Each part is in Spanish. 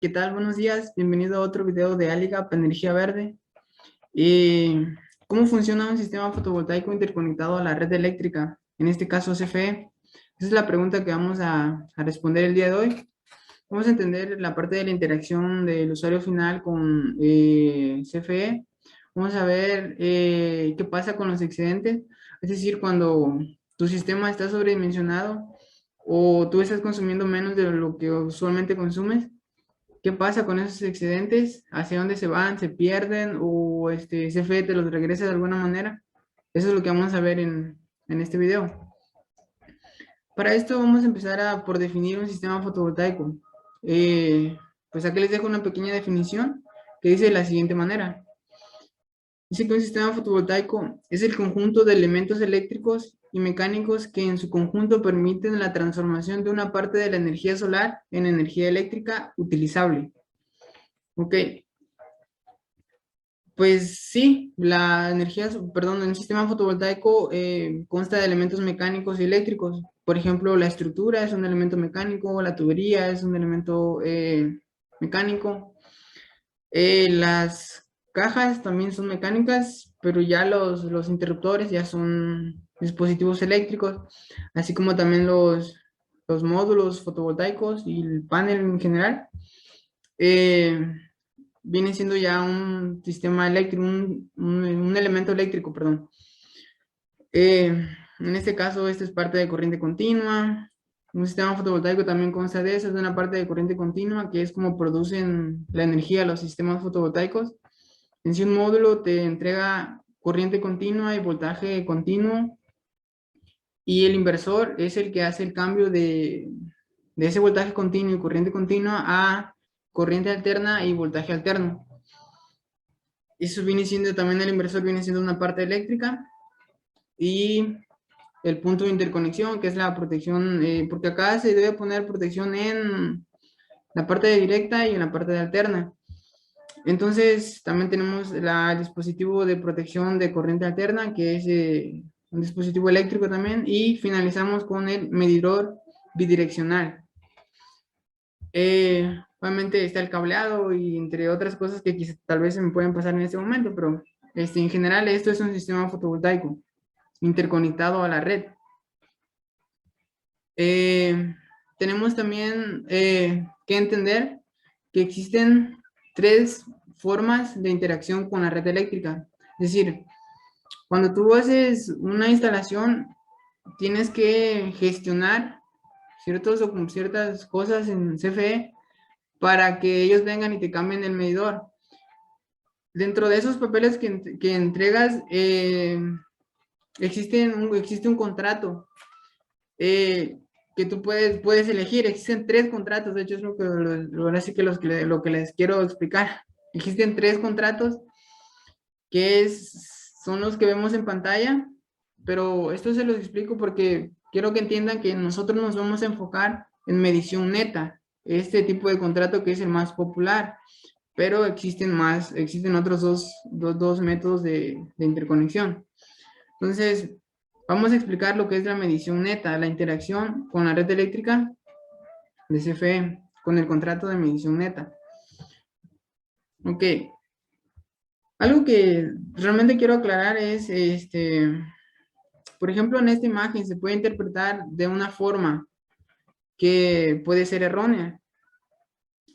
¿Qué tal? Buenos días. Bienvenido a otro video de Aligap Energía Verde. ¿Cómo funciona un sistema fotovoltaico interconectado a la red eléctrica? En este caso CFE. Esa es la pregunta que vamos a responder el día de hoy. Vamos a entender la parte de la interacción del usuario final con CFE. Vamos a ver qué pasa con los excedentes. Es decir, cuando tu sistema está sobredimensionado o tú estás consumiendo menos de lo que usualmente consumes. ¿Qué pasa con esos excedentes? ¿Hacia dónde se van? ¿Se pierden? ¿O CFE te los regresa de alguna manera? Eso es lo que vamos a ver en este video. Para esto vamos a empezar por definir un sistema fotovoltaico. Pues aquí les dejo una pequeña definición que dice de la siguiente manera. Dice que un sistema fotovoltaico es el conjunto de elementos eléctricos y mecánicos que en su conjunto permiten la transformación de una parte de la energía solar en energía eléctrica utilizable. Ok, pues sí, la energía, perdón, el sistema fotovoltaico consta de elementos mecánicos y eléctricos. Por ejemplo, la estructura es un elemento mecánico, la tubería es un elemento mecánico. Las cajas también son mecánicas, pero ya los interruptores ya son dispositivos eléctricos, así como también los módulos fotovoltaicos y el panel en general. Eh, Viene siendo ya un sistema eléctrico, un elemento eléctrico, perdón. En este caso, esto es parte de corriente continua. Un sistema fotovoltaico también consta de eso, es una parte de corriente continua, que es como producen la energía los sistemas fotovoltaicos. En sí, un módulo te entrega corriente continua y voltaje continuo, y el inversor es el que hace el cambio de ese voltaje continuo y corriente continua a corriente alterna y voltaje alterno. Eso viene siendo también el inversor, viene siendo una parte eléctrica, y el punto de interconexión, que es la protección, porque acá se debe poner protección en la parte de directa y en la parte de alterna. Entonces, también tenemos el dispositivo de protección de corriente alterna, que es un dispositivo eléctrico también, y finalizamos con el medidor bidireccional. Obviamente está el cableado y entre otras cosas que quizá, tal vez se me pueden pasar en este momento, pero en general esto es un sistema fotovoltaico interconectado a la red. Tenemos también que entender que existen tres formas de interacción con la red eléctrica. Es decir, cuando tú haces una instalación, tienes que gestionar ciertas cosas en CFE para que ellos vengan y te cambien el medidor. Dentro de esos papeles que entregas, existe un contrato que tú puedes elegir. Existen tres contratos, de hecho es ahora sí que lo que les quiero explicar. Existen tres contratos son los que vemos en pantalla, pero esto se los explico porque quiero que entiendan que nosotros nos vamos a enfocar en medición neta, este tipo de contrato que es el más popular, pero existen otros dos métodos de interconexión. Entonces, vamos a explicar lo que es la medición neta, la interacción con la red eléctrica de CFE, con el contrato de medición neta. Ok. Algo que realmente quiero aclarar es, por ejemplo, en esta imagen se puede interpretar de una forma que puede ser errónea.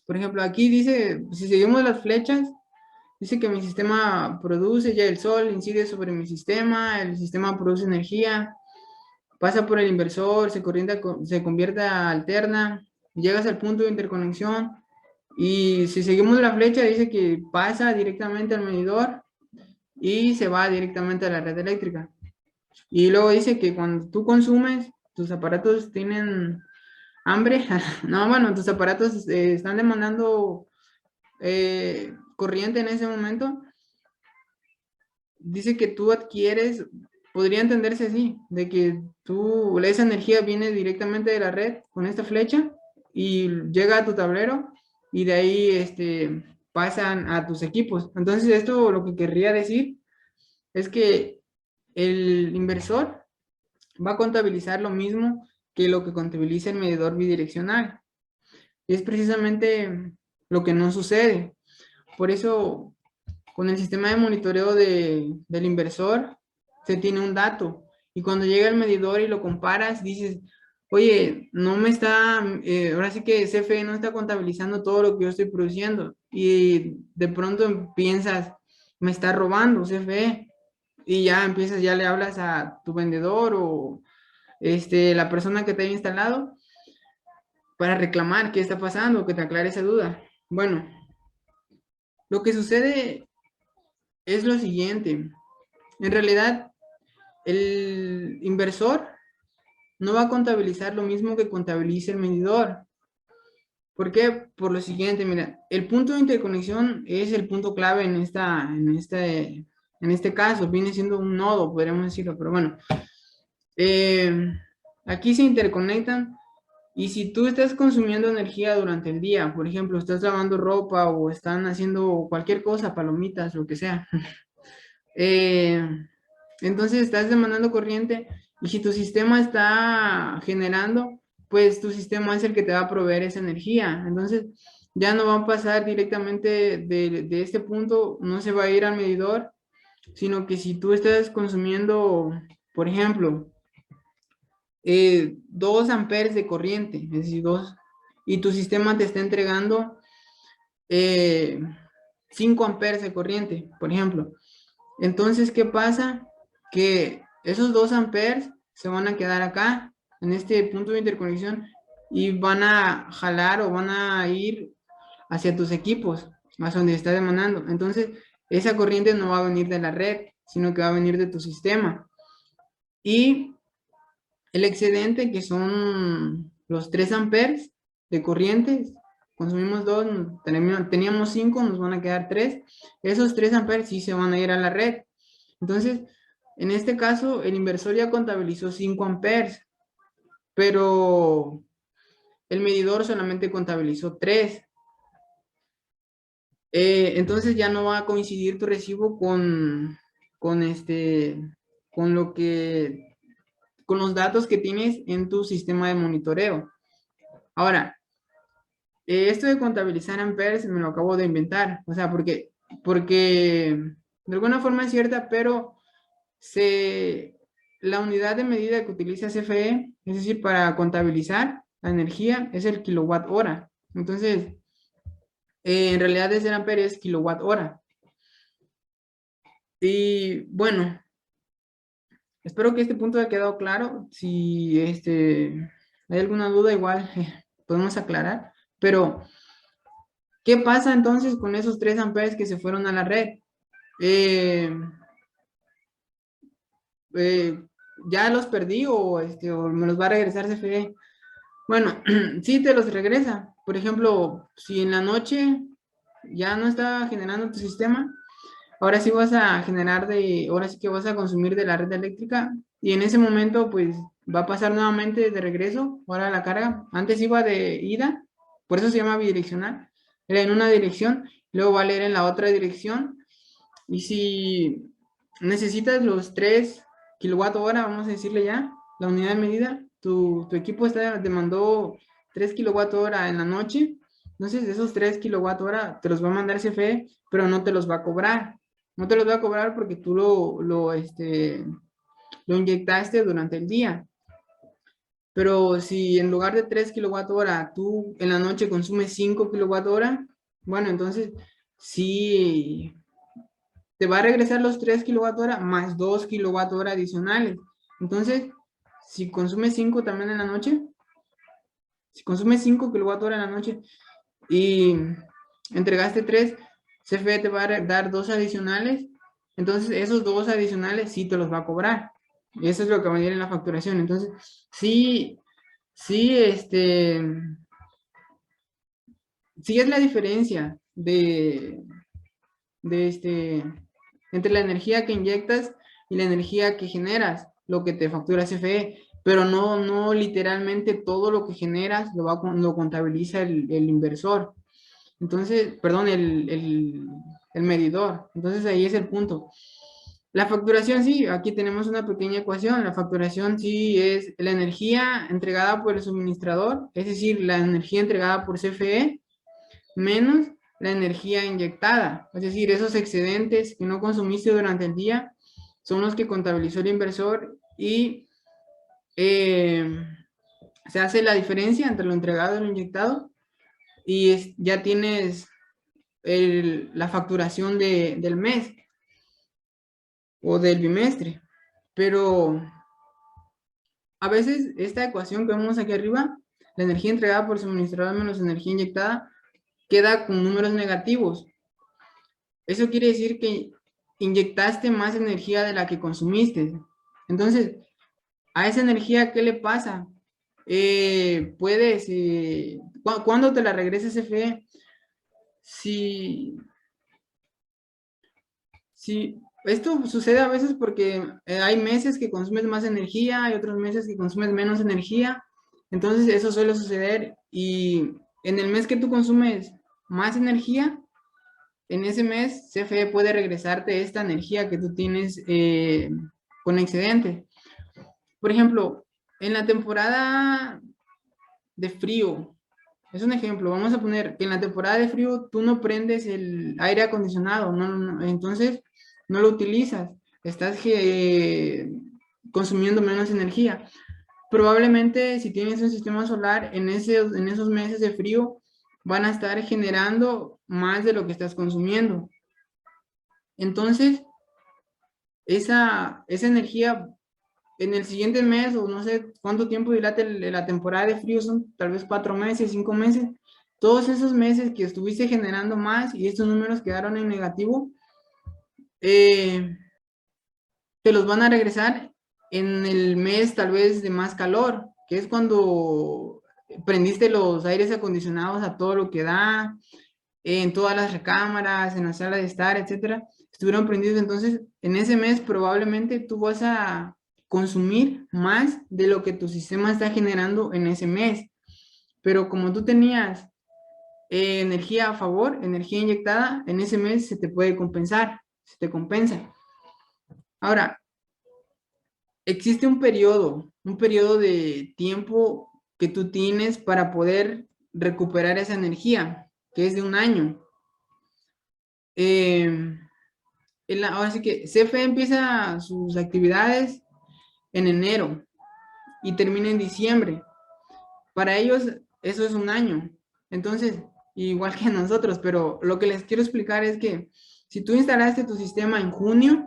Por ejemplo, aquí dice, si seguimos las flechas, dice que mi sistema produce, ya el sol incide sobre mi sistema, el sistema produce energía, pasa por el inversor, se convierte a alterna, llegas al punto de interconexión, y si seguimos la flecha dice que pasa directamente al medidor y se va directamente a la red eléctrica. Y luego dice que cuando tú consumes, tus aparatos tienen hambre. No, bueno, tus aparatos están demandando corriente en ese momento. Dice que tú adquieres, podría entenderse así, de que esa energía viene directamente de la red con esta flecha y llega a tu tablero, y de ahí pasan a tus equipos. Entonces esto lo que querría decir es que el inversor va a contabilizar lo mismo que lo que contabiliza el medidor bidireccional. Es precisamente lo que no sucede. Por eso, con el sistema de monitoreo del inversor, se tiene un dato. Y cuando llega el medidor y lo comparas, dices, oye, no me está, ahora sí que CFE no está contabilizando todo lo que yo estoy produciendo. Y de pronto piensas, me está robando CFE. Y ya empiezas, ya le hablas a tu vendedor o la persona que te haya instalado para reclamar qué está pasando, que te aclare esa duda. Bueno, lo que sucede es lo siguiente. En realidad, el inversor no va a contabilizar lo mismo que contabiliza el medidor. ¿Por qué? Por lo siguiente, mira, el punto de interconexión es el punto clave en este caso, viene siendo un nodo, podríamos decirlo, pero bueno, eh, aquí se interconectan y si tú estás consumiendo energía durante el día, por ejemplo, estás lavando ropa o están haciendo cualquier cosa, palomitas, lo que sea, eh, entonces estás demandando corriente y si tu sistema está generando, pues tu sistema es el que te va a proveer esa energía. Entonces ya no va a pasar directamente de este punto, no se va a ir al medidor, sino que si tú estás consumiendo, por ejemplo, 2 amperes de corriente, es decir, 2, y tu sistema te está entregando 5 amperes de corriente, por ejemplo. Entonces, ¿qué pasa? Que esos 2 amperes se van a quedar acá, en este punto de interconexión, y van a jalar o van a ir hacia tus equipos, hacia donde está demandando. Entonces, esa corriente no va a venir de la red, sino que va a venir de tu sistema. Y el excedente, que son los 3 amperes de corriente, consumimos 2, teníamos 5, nos van a quedar 3. Esos 3 amperes sí se van a ir a la red. Entonces, en este caso, el inversor ya contabilizó 5 amperes, pero el medidor solamente contabilizó 3. Entonces ya no va a coincidir tu recibo con con lo que, con los datos que tienes en tu sistema de monitoreo. Ahora, esto de contabilizar amperes me lo acabo de inventar, o sea, porque de alguna forma es cierta, pero la unidad de medida que utiliza CFE, es decir, para contabilizar la energía, es el kilowatt hora. Entonces, en realidad ese ampere es kilowatt hora. Y bueno, espero que este punto haya quedado claro. Si hay alguna duda, igual podemos aclarar. Pero, ¿qué pasa entonces con esos 3 amperes que se fueron a la red? Eh, eh, ¿Ya los perdí o me los va a regresar CFE? Bueno, sí te los regresa. Por ejemplo, si en la noche ya no está generando tu sistema, ahora sí vas a ahora sí que vas a consumir de la red eléctrica y en ese momento pues va a pasar nuevamente de regreso, ahora la carga. Antes iba de ida, por eso se llama bidireccional. Era en una dirección, luego va a leer en la otra dirección. Y si necesitas los 3 kilowatt hora, vamos a decirle ya, la unidad de medida, tu equipo demandó 3 kilowatt hora en la noche, entonces esos 3 kilowatt hora te los va a mandar CFE, pero no te los va a cobrar. No te los va a cobrar porque tú lo inyectaste durante el día. Pero si en lugar de 3 kilowatt hora, tú en la noche consumes 5 kilowatt hora, bueno, entonces sí te va a regresar los 3 kilowatt hora más 2 kilowatt hora adicionales. Entonces, si consumes 5 también en la noche, si consumes 5 kilowatt hora en la noche y entregaste 3, CFE te va a dar 2 adicionales. Entonces, esos 2 adicionales sí te los va a cobrar. Y eso es lo que va a venir en la facturación. Entonces, sí, sí, sí es la diferencia de entre la energía que inyectas y la energía que generas, lo que te factura CFE, pero no literalmente todo lo que generas lo contabiliza el inversor. Entonces, perdón, el medidor. Entonces ahí es el punto. La facturación sí, aquí tenemos una pequeña ecuación. La facturación sí es la energía entregada por el suministrador, es decir, la energía entregada por CFE menos la energía inyectada. Es decir, esos excedentes que no consumiste durante el día son los que contabilizó el inversor y se hace la diferencia entre lo entregado y lo inyectado y ya tienes la facturación del mes o del bimestre. Pero a veces esta ecuación que vemos aquí arriba, la energía entregada por suministrador menos energía inyectada, queda con números negativos. Eso quiere decir que inyectaste más energía de la que consumiste. Entonces, a esa energía, ¿qué le pasa? ¿Cuándo te la regresa CFE? Si esto sucede a veces porque hay meses que consumes más energía, hay otros meses que consumes menos energía. Entonces, eso suele suceder y en el mes que tú consumes más energía, en ese mes CFE puede regresarte esta energía que tú tienes con excedente. Por ejemplo, en la temporada de frío, es un ejemplo, vamos a poner que en la temporada de frío tú no prendes el aire acondicionado, entonces no lo utilizas, estás consumiendo menos energía. Probablemente si tienes un sistema solar, en esos meses de frío van a estar generando más de lo que estás consumiendo. Entonces, esa energía en el siguiente mes, o no sé cuánto tiempo dilate la temporada de frío, son tal vez 4 meses, 5 meses, todos esos meses que estuviste generando más y estos números quedaron en negativo, te los van a regresar en el mes tal vez de más calor, que es cuando prendiste los aires acondicionados a todo lo que da, en todas las recámaras, en la sala de estar, etcétera, estuvieron prendidos. Entonces, en ese mes probablemente tú vas a consumir más de lo que tu sistema está generando en ese mes. Pero como tú tenías energía a favor, energía inyectada, en ese mes se te puede compensar, se te compensa. Ahora, existe un periodo de tiempo que tú tienes para poder recuperar esa energía, que es de un año. Ahora sí que CFE empieza sus actividades en enero y termina en diciembre. Para ellos eso es un año. Entonces, igual que nosotros, pero lo que les quiero explicar es que si tú instalaste tu sistema en junio,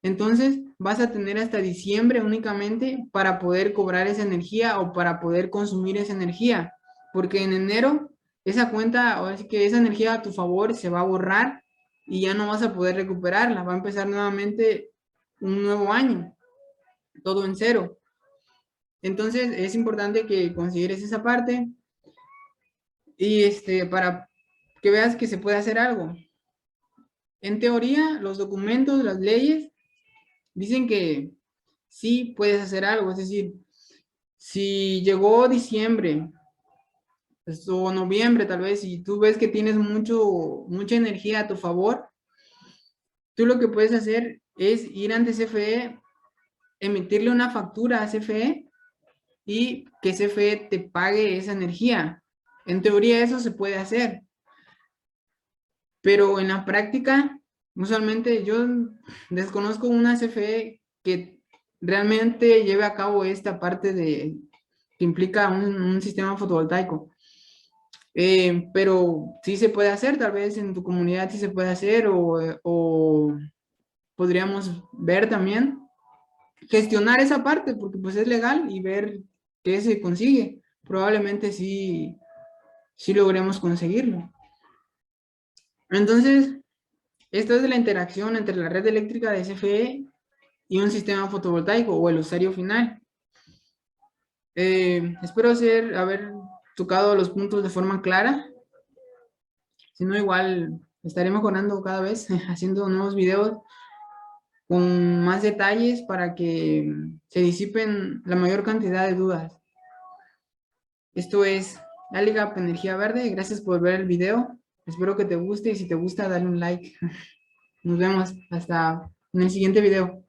entonces vas a tener hasta diciembre únicamente para poder cobrar esa energía o para poder consumir esa energía. Porque en enero esa cuenta, ahora sí que esa energía a tu favor se va a borrar y ya no vas a poder recuperarla. Va a empezar nuevamente un nuevo año, todo en cero. Entonces es importante que consideres esa parte y para que veas que se puede hacer algo. En teoría, los documentos, las leyes, dicen que sí puedes hacer algo. Es decir, si llegó diciembre o noviembre tal vez y tú ves que tienes mucha energía a tu favor, tú lo que puedes hacer es ir ante CFE, emitirle una factura a CFE y que CFE te pague esa energía. En teoría eso se puede hacer, pero en la práctica, usualmente yo desconozco una CFE que realmente lleve a cabo esta parte que implica un sistema fotovoltaico. Pero sí se puede hacer, tal vez en tu comunidad sí se puede hacer o podríamos ver también, gestionar esa parte porque pues es legal y ver qué se consigue. Probablemente sí logremos conseguirlo. Entonces, esto es de la interacción entre la red eléctrica de CFE y un sistema fotovoltaico o el usuario final. Espero haber tocado los puntos de forma clara. Si no, igual estaré mejorando cada vez, haciendo nuevos videos con más detalles para que se disipen la mayor cantidad de dudas. Esto es la Liga Energía Verde. Gracias por ver el video. Espero que te guste y si te gusta, dale un like. Nos vemos hasta en el siguiente video.